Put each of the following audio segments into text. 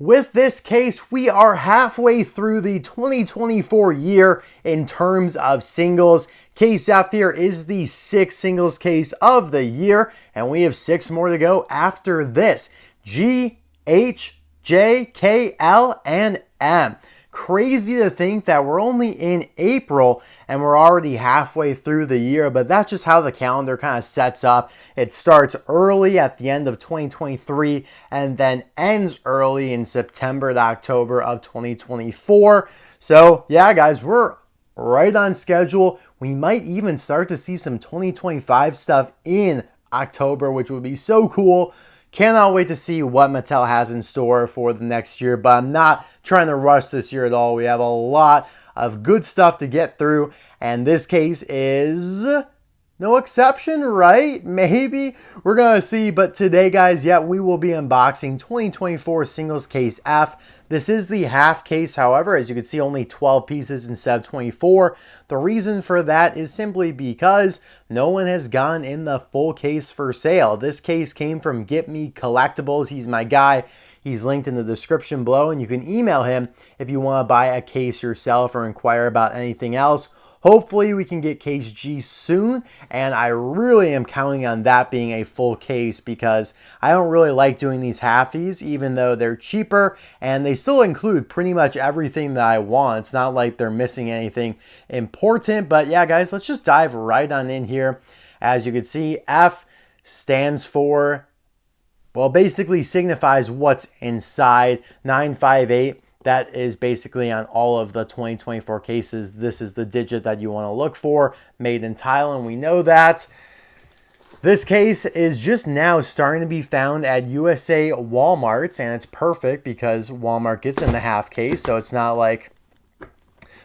With this case, we are halfway through the 2024 year in terms of singles. Case F here is the 6th singles case of the year, and we have 6 more to go after this. G, H, J, K, L, and M. Crazy to think that we're only in April and we're already halfway through the year, but that's just how the calendar kind of sets up. It starts early at the end of 2023 and then ends early in September to October of 2024. So yeah, guys, we're right on schedule. We might even start to see some 2025 stuff in October, which would be so cool. Cannot wait to see what Mattel has in store for the next year, but I'm not trying to rush this year at all. We have a lot of good stuff to get through, and this case is no exception, right? Maybe. We're going to see, but today, guys, yeah, we will be unboxing 2024 Singles Case F. This is the half case, however, as you can see, only 12 pieces instead of 24. The reason for that is simply because no one has gone in the full case for sale. This case came from GetMeCollecitlbes. He's my guy. He's linked in the description below, and you can email him if you want to buy a case yourself or inquire about anything else. Hopefully we can get case G soon, and I really am counting on that being a full case because I don't really like doing these halfies, even though they're cheaper and they still include pretty much everything that I want. It's not like they're missing anything important, but yeah, guys, let's just dive right on in here. As you can see, F stands for, well, basically signifies what's inside. 958. That is basically on all of the 2024 cases. This is the digit that you want to look for. Made in Thailand, we know that. This case is just now starting to be found at USA Walmarts, and it's perfect because Walmart gets in the half case, so it's not like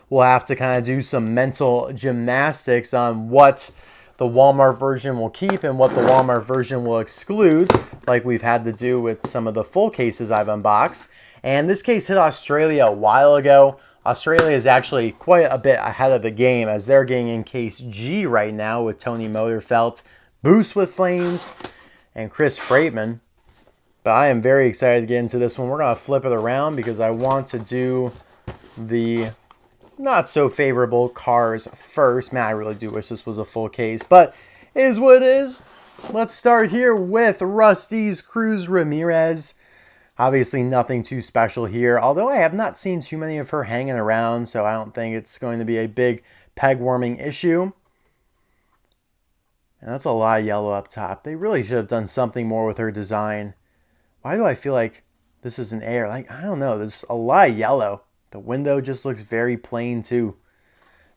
we'll have to kind of do some mental gymnastics on what the Walmart version will keep and what the Walmart version will exclude, like we've had to do with some of the full cases I've unboxed. And this case hit Australia a while ago. Australia is actually quite a bit ahead of the game as they're getting in case G right now with Tony Motorfelt, Boost with Flames, and Chris Freightman. But I am very excited to get into this one. We're going to flip it around because I want to do the not so favorable cars first. Man, I really do wish this was a full case, but it is what it is. Let's start here with Rust-eze Cruz Ramirez. Obviously nothing too special here, although I have not seen too many of her hanging around, so I don't think it's going to be a big peg warming issue. And that's a lot of yellow up top. They really should have done something more with her design. Why do I feel like this is an air? Like, I don't know, there's a lot of yellow. The window just looks very plain too.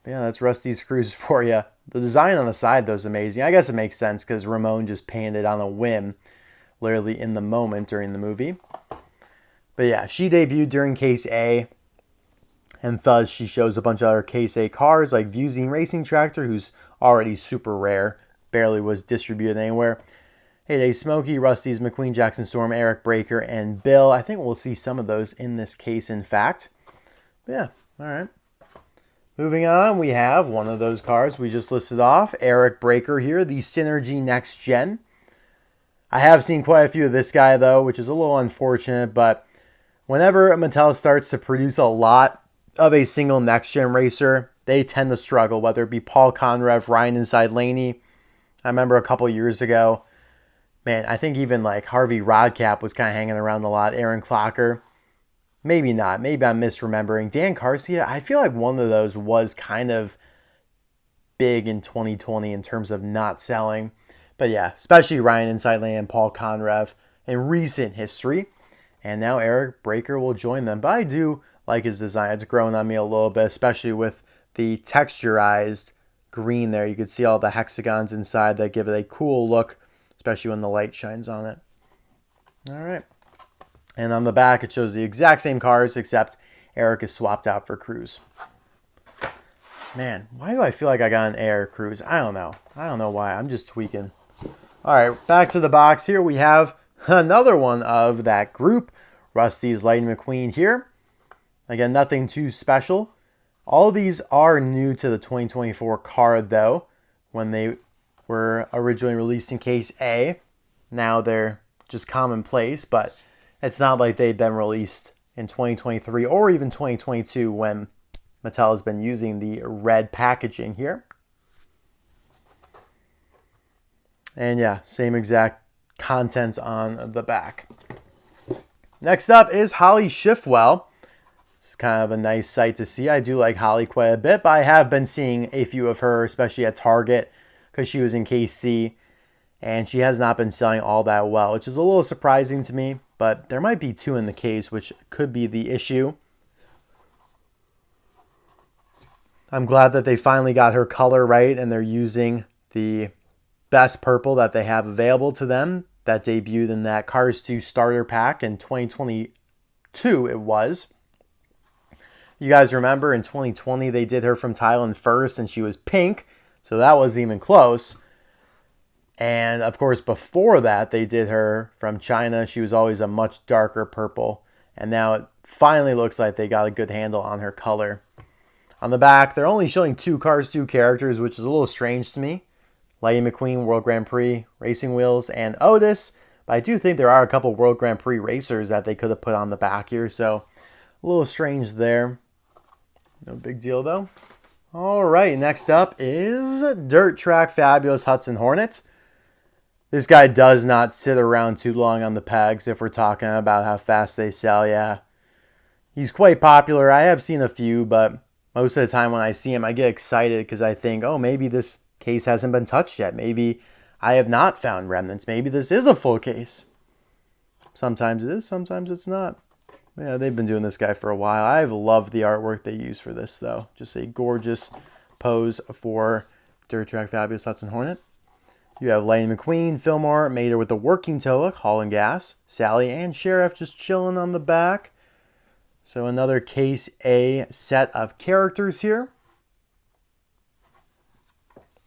But yeah, that's Rust-eze Cruz for you. The design on the side though is amazing. I guess it makes sense because Ramone just painted on a whim, literally in the moment during the movie. But yeah, she debuted during Case A, and thus she shows a bunch of other Case A cars like Zeen Racing Tractor, who's already super rare, barely was distributed anywhere. Heyday Smokey, Rust-eze, McQueen, Jackson Storm, Eric Breaker, and Bill. I think we'll see some of those in this case, in fact. But yeah, all right. Moving on, we have one of those cars we just listed off, Eric Breaker here, the Synergy Next Gen. I have seen quite a few of this guy, though, which is a little unfortunate, but whenever Mattel starts to produce a lot of a single next-gen racer, they tend to struggle, whether it be Paul Conrev, Ryan Inside Laney. I remember a couple years ago, man, I think even like Harvey Rodcap was kind of hanging around a lot. Aaron Clocker. Maybe not. Maybe I'm misremembering. Dan Garcia, I feel like one of those was kind of big in 2020 in terms of not selling. But yeah, especially Ryan Inside Laney and Paul Conrev in recent history. And now Eric Breaker will join them. But I do like his design. It's grown on me a little bit, especially with the texturized green there. You can see all the hexagons inside that give it a cool look, especially when the light shines on it. All right. And on the back, it shows the exact same cars, except Eric is swapped out for Cruz. Man, why do I feel like I got an Air Cruz? I don't know. I don't know why. I'm just tweaking. All right, back to the box here. We have another one of that group. Rust-eze, Lightning McQueen here. Again, nothing too special. All of these are new to the 2024 card, though, when they were originally released in Case A. Now they're just commonplace, but It's not like they've been released in 2023 or even 2022 when Mattel has been using the red packaging here. And yeah, same exact contents on the back. Next up is Holley Shiftwell. It's kind of a nice sight to see. I do like Holley quite a bit, but I have been seeing a few of her, especially at Target, because she was in KC, and she has not been selling all that well, which is a little surprising to me, but there might be 2 in the case, which could be the issue. I'm glad that they finally got her color right, and they're using the best purple that they have available to them that debuted in that Cars 2 starter pack in 2022 it was. You guys remember in 2020 they did her from Thailand first and she was pink, so that wasn't even close. And of course before that they did her from China. She was always a much darker purple, and now it finally looks like they got a good handle on her color. On the back, they're only showing 2 Cars 2 characters, which is a little strange to me. Lightning McQueen, World Grand Prix, Racing Wheels, and Otis. But I do think there are a couple World Grand Prix racers that they could have put on the back here, so a little strange there. No big deal though. All right, next up is Dirt Track Fabulous Hudson Hornet. This guy does not sit around too long on the pegs if we're talking about how fast they sell. Yeah, he's quite popular. I have seen a few, but most of the time when I see him, I get excited because I think, oh, maybe this case hasn't been touched yet. Maybe I have not found remnants. Maybe this is a full case. Sometimes it is, sometimes it's not. Yeah, they've been doing this guy for a while. I've loved the artwork they use for this, though. Just a gorgeous pose for Dirt Track Fabulous Hudson Hornet. You have Lightning McQueen, Fillmore, Mater with the working toe look, Hall and Gas, Sally and Sheriff just chilling on the back. So another Case A set of characters here.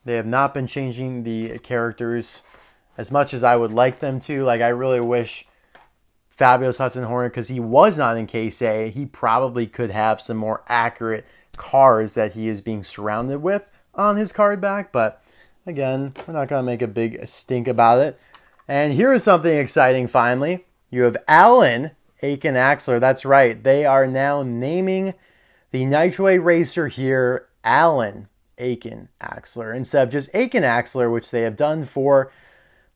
They have not been changing the characters as much as I would like them to. Like, I really wish Fabulous Hudson Hornet, because he was not in Case A, he probably could have some more accurate cars that he is being surrounded with on his card back. But again, we're not going to make a big stink about it. And here is something exciting finally. You have Aiken Axler. That's right. They are now naming the Nitroade racer here Aiken Axler instead of just Aiken Axler, which they have done for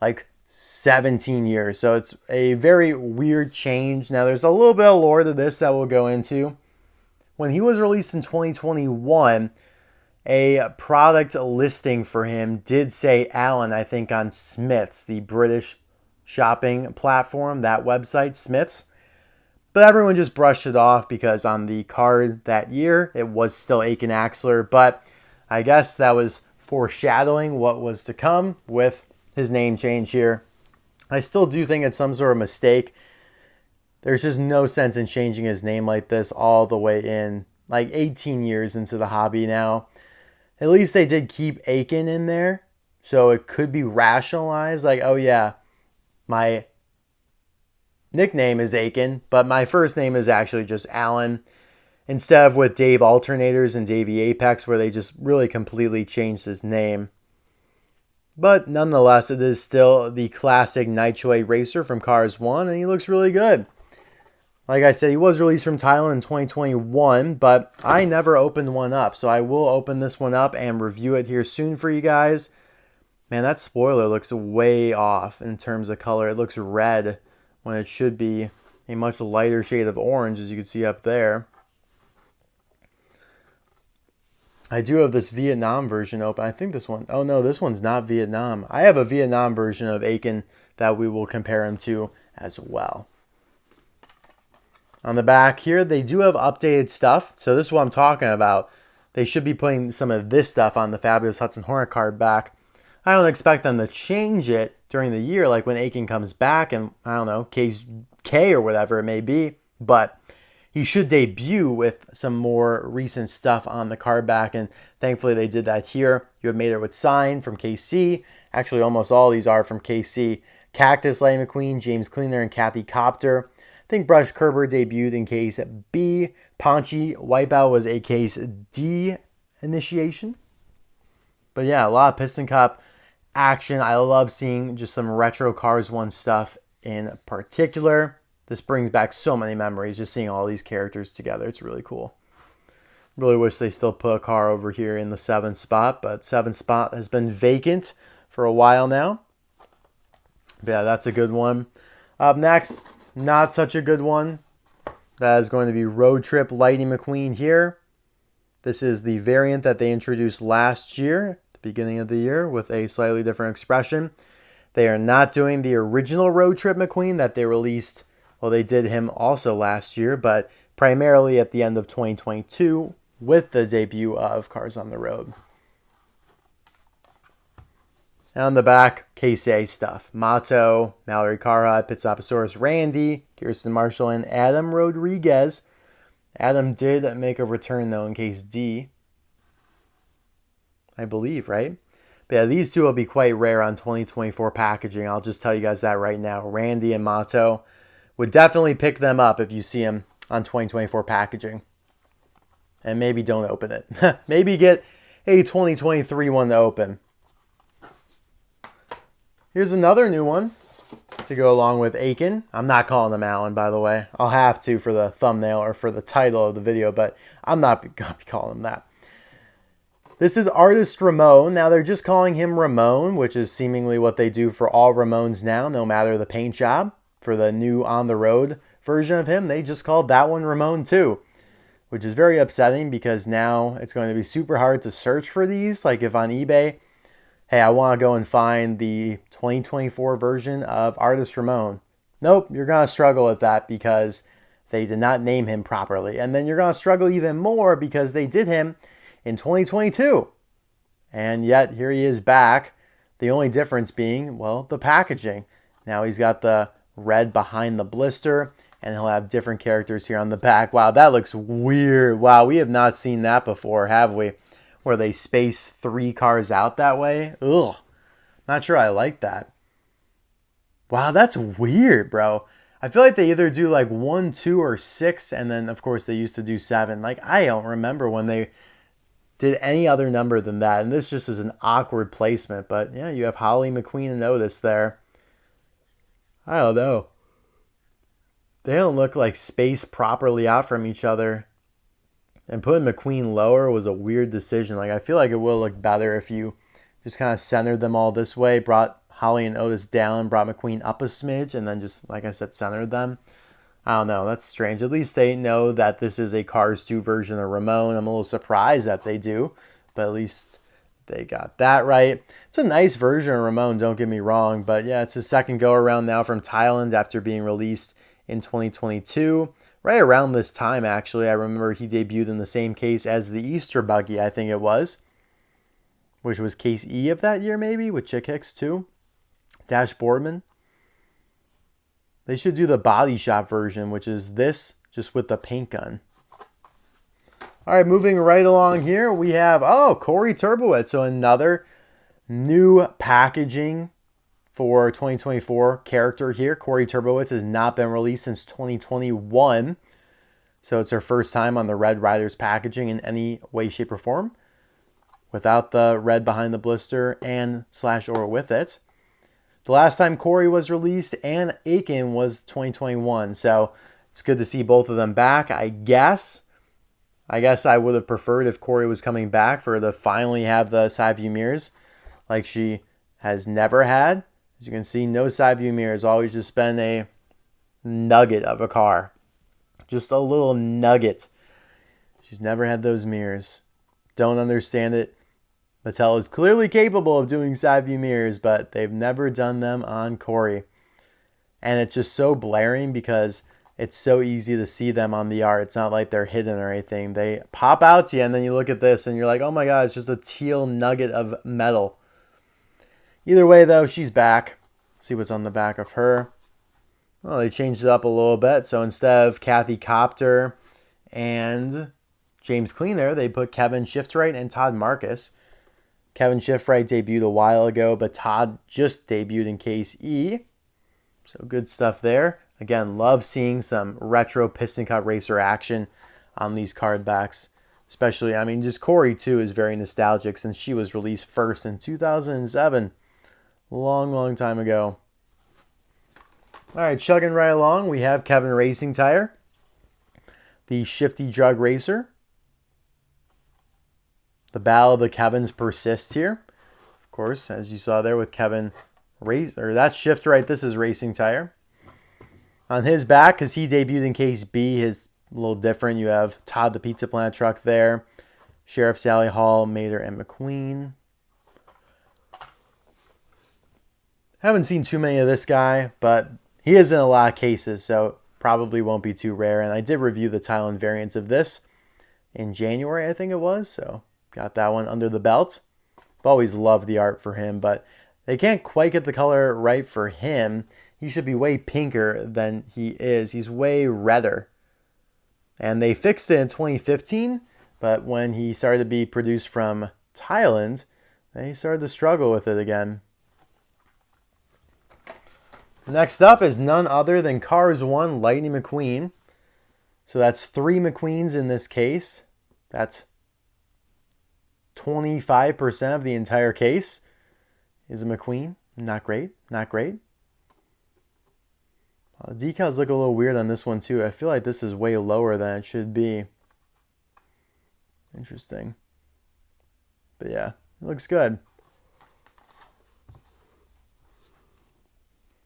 like 17 years. So it's a very weird change. Now there's a little bit of lore to this that we'll go into. When he was released in 2021, a product listing for him did say Allen, I think, on Smith's, the British shopping platform, that website, Smith's. But everyone just brushed it off because on the card that year, it was still Aiken Axler. But I guess that was foreshadowing what was to come with his name change here. I still do think it's some sort of mistake. There's just no sense in changing his name like this all the way in, like 18 years into the hobby now. At least they did keep Aiken in there, so it could be rationalized. Like, oh yeah, my nickname is Aiken, but my first name is actually just Allen. Instead of with Dave Alternators and Davey Apex, where they just really completely changed his name. But nonetheless, it is still the classic Nitroade racer from Cars 1, and he looks really good. Like I said, he was released from Thailand in 2021, but I never opened one up. So I will open this one up and review it here soon for you guys. Man, that spoiler looks way off in terms of color. It looks red when it should be a much lighter shade of orange, as you can see up there. I do have this Vietnam version open. I think this one, oh no, this one's not Vietnam. I have a Vietnam version of Aiken that we will compare him to as well. On the back here, they do have updated stuff. So this is what I'm talking about. They should be putting some of this stuff on the Fabulous Hudson Hornet card back. I don't expect them to change it during the year, like when Aiken comes back and, I don't know, Case K or whatever it may be. But he should debut with some more recent stuff on the card back, and thankfully they did that here. You have Mater with Sign from KC. Actually, almost all these are from KC. Cactus, Lightning McQueen, James Cleaner, and Kathy Copter. I think Brush Kerber debuted in Case B. Paunchy Wipeout was a Case D initiation. But yeah, a lot of Piston Cup action. I love seeing just some retro Cars 1 stuff in particular. This brings back so many memories, just seeing all these characters together. It's really cool. Really wish they still put a car over here in the 7th spot, but 7th spot has been vacant for a while now. But yeah, that's a good one. Up next, not such a good one. That is going to be Road Trip Lightning McQueen here. This is the variant that they introduced last year, at the beginning of the year, with a slightly different expression. They are not doing the original Road Trip McQueen that they released. Well, they did him also last year, but primarily at the end of 2022 with the debut of Cars on the Road. And on the back, Case A stuff. Motto, Mallory Karhut, Pitsoposaurus Randy, Kirsten Marshall, and Adam Rodriguez. Adam did make a return, though, in Case D. I believe, right? But yeah, these two will be quite rare on 2024 packaging. I'll just tell you guys that right now. Randy and Motto. Would definitely pick them up if you see them on 2024 packaging. And maybe don't open it. Maybe get a 2023 one to open. Here's another new one to go along with Aiken. I'm not calling him Alan, by the way. I'll have to for the thumbnail or for the title of the video, but I'm not going to be calling him that. This is artist Ramone. Now they're just calling him Ramone, which is seemingly what they do for all Ramones now, no matter the paint job. For the new On the Road version of him, they just called that one Ramone too, which is very upsetting because now it's going to be super hard to search for these. Like if on eBay, hey, I want to go and find the 2024 version of Artist Ramone. Nope, you're going to struggle with that because they did not name him properly. And then you're going to struggle even more because they did him in 2022. And yet here he is back. The only difference being, well, the packaging. Now he's got the red behind the blister and he'll have different characters here on the back. Wow, that looks weird. Wow, we have not seen that before, have we? Where they space 3 cars out that way. Ugh, not sure I like that. Wow, that's weird, bro. I feel like they either do like 1, 2, or 6, and then of course they used to do 7. Like I don't remember when they did any other number than that, and this just is an awkward placement. But yeah, you have Holley, McQueen, and Otis there. I don't know. They don't look like spaced properly out from each other. And putting McQueen lower was a weird decision. Like I feel like it would look better if you just kind of centered them all this way, brought Holley and Otis down, brought McQueen up a smidge, and then just, like I said, centered them. I don't know. That's strange. At least they know that this is a Cars 2 version of Ramone. I'm a little surprised that they do, but at least they got that right. It's a nice version of Ramone, don't get me wrong, but yeah, it's his second go-around now from Thailand after being released in 2022. Right around this time, actually, I remember he debuted in the same case as the Easter Buggy, I think it was, which was Case E of that year, maybe, with Chick Hicks, too. Dash Boardman. They should do the body shop version, which is this, just with the paint gun. All right, moving right along here, we have, Kori Turbowitz. So another new packaging for 2024 character here. Kori Turbowitz has not been released since 2021. So it's her first time on the Red Riders packaging in any way, shape, or form. Without the red behind the blister and / or with it. The last time Kori was released and Aiken was 2021. So it's good to see both of them back, I guess. I would have preferred if Kori was coming back for her to finally have the side view mirrors like she has never had. As you can see, no side view mirrors. Always just been a nugget of a car. Just a little nugget. She's never had those mirrors. Don't understand it. Mattel is clearly capable of doing side view mirrors, but they've never done them on Kori. And it's just so blaring because it's so easy to see them on the art. It's not like they're hidden or anything. They pop out to you, and then you look at this, and you're like, oh my god, it's just a teal nugget of metal. Either way, though, she's back. Let's see what's on the back of her. Well, they changed it up a little bit. So instead of Kathy Copter and James Cleaner, they put Kevin Shiftwright and Todd Marcus. Kevin Shiftwright debuted a while ago, but Todd just debuted in Case E. So good stuff there. Again, love seeing some retro Piston Cup racer action on these card backs. Especially, just Kori too is very nostalgic since she was released first in 2007. Long, long time ago. All right, chugging right along, we have Kevin Racingtire, the Shifty Drug Racer. The battle of the Kevins persists here. Of course, as you saw there with Kevin that's Shift right, this is Racingtire. On his back, because he debuted in Case B, his a little different. You have Todd the Pizza Plant truck there, Sheriff Sally Hall, Mater, and McQueen. Haven't seen too many of this guy, but he is in a lot of cases, so probably won't be too rare. And I did review the Thailand variants of this in January, I think it was, so got that one under the belt. I've always loved the art for him, but they can't quite get the color right for him. He should be way pinker than he is. He's way redder. And they fixed it in 2015, but when he started to be produced from Thailand, they started to struggle with it again. Next up is none other than Cars 1 Lightning McQueen. So that's 3 McQueens in this case. That's 25% of the entire case is a McQueen. Not great. Not great. The decals look a little weird on this one too. I feel like this is way lower than it should be. Interesting. But yeah, it looks good.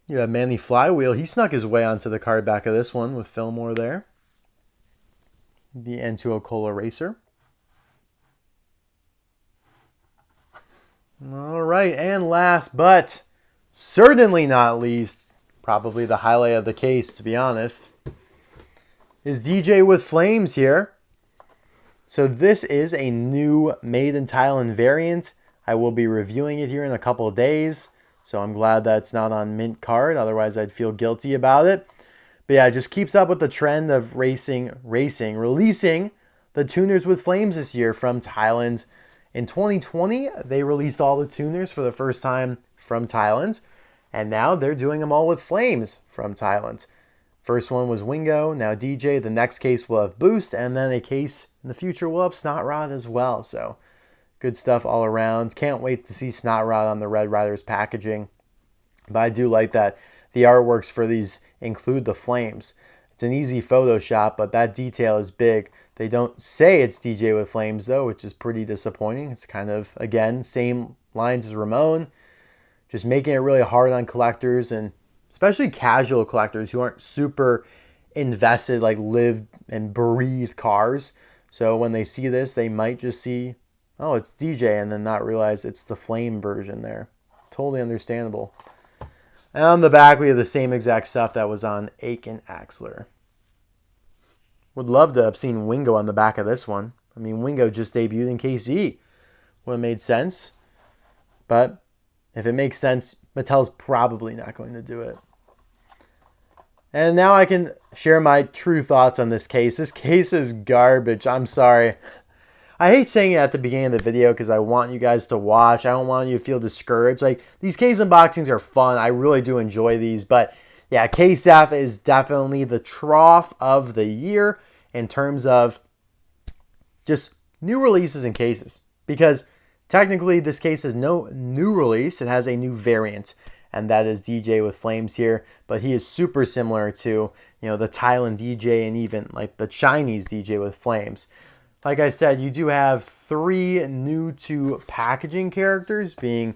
You have Manny Flywheel. He snuck his way onto the card back of this one with Fillmore there. The N2O Cola Racer. All right, and last but certainly not least, probably the highlight of the case, to be honest, is DJ with Flames here. So this is a new made-in-Thailand variant. I will be reviewing it here in a couple of days. So I'm glad that it's not on mint card. Otherwise, I'd feel guilty about it. But yeah, it just keeps up with the trend of racing, releasing the tuners with Flames this year from Thailand. In 2020, they released all the tuners for the first time from Thailand. And now they're doing them all with Flames from Thailand. First one was Wingo, now DJ. The next case will have Boost. And then a case in the future will have Snot Rod as well. So good stuff all around. Can't wait to see Snot Rod on the Red Riders packaging. But I do like that the artworks for these include the Flames. It's an easy Photoshop, but that detail is big. They don't say it's DJ with Flames, though, which is pretty disappointing. It's kind of, again, same lines as Ramone. Just making it really hard on collectors, and especially casual collectors who aren't super invested, like live and breathe cars. So when they see this, they might just see, oh, it's DJ, and then not realize it's the Flame version there. Totally understandable. And on the back, we have the same exact stuff that was on Aiken Axler. Would love to have seen Wingo on the back of this one. I mean, Wingo just debuted in KC. Would have made sense. But if it makes sense, Mattel's probably not going to do it. And now I can share my true thoughts on this case. This case is garbage. I'm sorry. I hate saying it at the beginning of the video because I want you guys to watch. I don't want you to feel discouraged. Like, these case unboxings are fun. I really do enjoy these. But yeah, Case F is definitely the trough of the year in terms of just new releases and cases. Because technically this case has no new release. It has a new variant. And that is DJ with Flames here. But he is super similar to, you know, the Thailand DJ and even like the Chinese DJ with Flames. Like I said, you do have 3 new to packaging characters, being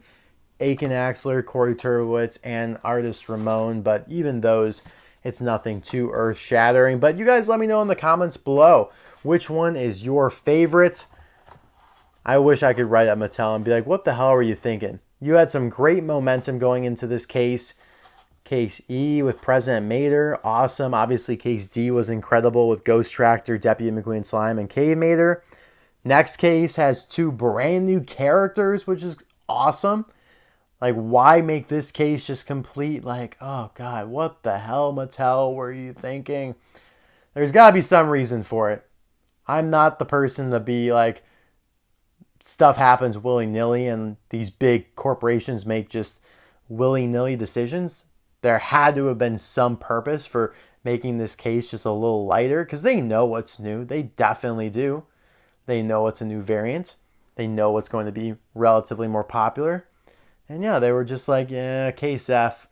Aiken Axler, Kori Turbowitz, and artist Ramone. But even those, it's nothing too earth-shattering. But you guys let me know in the comments below which one is your favorite. I wish I could write at Mattel and be like, what the hell were you thinking? You had some great momentum going into this case. Case E with President Mater, awesome. Obviously, Case D was incredible with Ghost Tractor, Deputy McQueen Slime, and Cave Mater. Next case has 2 brand new characters, which is awesome. Like, why make this case just complete? Like, oh God, what the hell, Mattel, were you thinking? There's got to be some reason for it. I'm not the person to be like, stuff happens willy-nilly and these big corporations make just willy-nilly decisions. There had to have been some purpose for making this case just a little lighter because they know what's new. They definitely do. They know it's a new variant. They know what's going to be relatively more popular. And yeah, they were just like, yeah, Case F,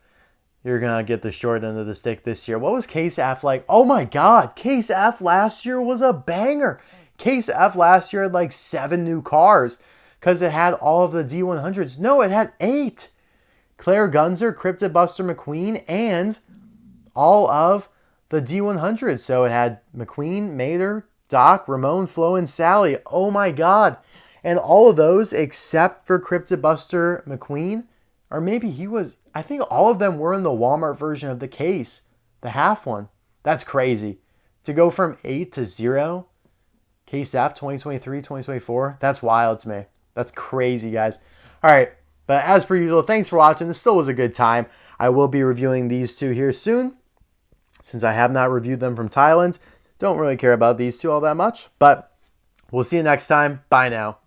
you're going to get the short end of the stick this year. What was Case F like? Oh my God, Case F last year was a banger. Case F last year had like 7 new cars because it had all of the D100s. No, it had 8. Claire Gunzer, Cryptid Buster McQueen, and all of the D100s. So it had McQueen, Mater, Doc, Ramone, Flo, and Sally. Oh my God. And all of those except for Cryptid Buster McQueen, or maybe he was, I think all of them were in the Walmart version of the case, the half one. That's crazy. To go from 8 to 0, Case F 2023, 2024, that's wild to me. That's crazy, guys. All right, but as per usual, thanks for watching. This still was a good time. I will be reviewing these two here soon, since I have not reviewed them from Thailand. Don't really care about these two all that much, but we'll see you next time. Bye now.